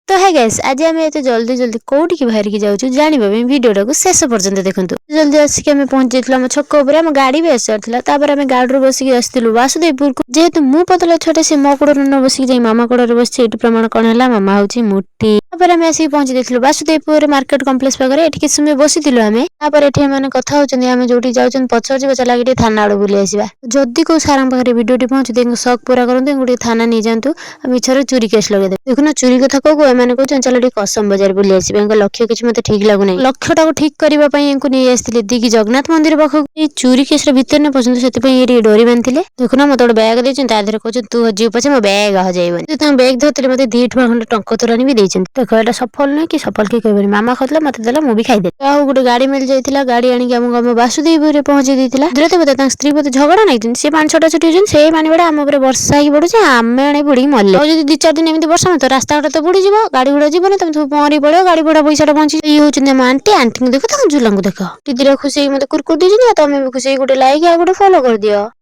तो है गाइस आज आम एत जल्दी जल्दी कौटी की बाहर की जाऊँ जानवा भिडियो शेष पर्यंत देखो जल्दी आसिक आम पहुंची जाइए छक उपर आम गाड़ी भी आसार आम गाड़ी बसिक आसलु वासुदेवपुर को जेहेतु मु पतला छुआटे से मो कूड़ न बसिक मामा कूड़ बस प्रमाण कौन है मामा हूँ मूर्ति आम आसिक पहुंची जाइए वासुदेवपुर मार्केट कम्प्लेक्स पाखे किसी समय बसीलु आम ये कथा होती आम जो जाऊँ पचार चला कि थाना आड़ बुली आसवा जदि कौ सार पाखे भिडियो पहुंचे सक पूरा करते गोटे थाना नहीं जातु मिछर चोरी केस लगे देखुना चोरी कथा कहू एम कहते चलो टे कसम बजार बुली आस लक्ष्य किसी मत ठीक लगुना लक्ष्य टाक ठीक करने नहीं आसते दिगी जगन्नाथ मंदिर पाखक चोरी केस भितर न पसंद से डोरी बांधे देखुना मत गोटे बैग देते कहते तू हजू पचे मो बैग हजेबनी तुम बैग धरते मत 2 टଙ୍କା खंड टंक तोरानी भी देते देख यहाँ सफल नुहे कि सफल किए कहबनी मामा खाला मत देला मुझे खाईदे गोटे गाड़ी मिल जाता गाड़ी आम वासुदेवपुर पहुंचे देता दूरते बोलते स्त्री बोलते झगड़ा नहीं सी 5-6टा छुट्टी होती से माने आम वर्षा ही पड़े आम आने बुड़ी मल्ले और 2-4 दिन एमती वर्षा तो रास्ता घाट तो बुड़ी जीव गाड़ी घोड़ा जीवन तुम सब पहरी पड़ो गाड़ी भड़ा पैसा बंची ये होती आंटी आंटी को देख तुम झूला को देख दीदी खुशी मत कुरकुर दी तुम भी खुशी गोटे लाइक गोटे फॉलो कर दियो।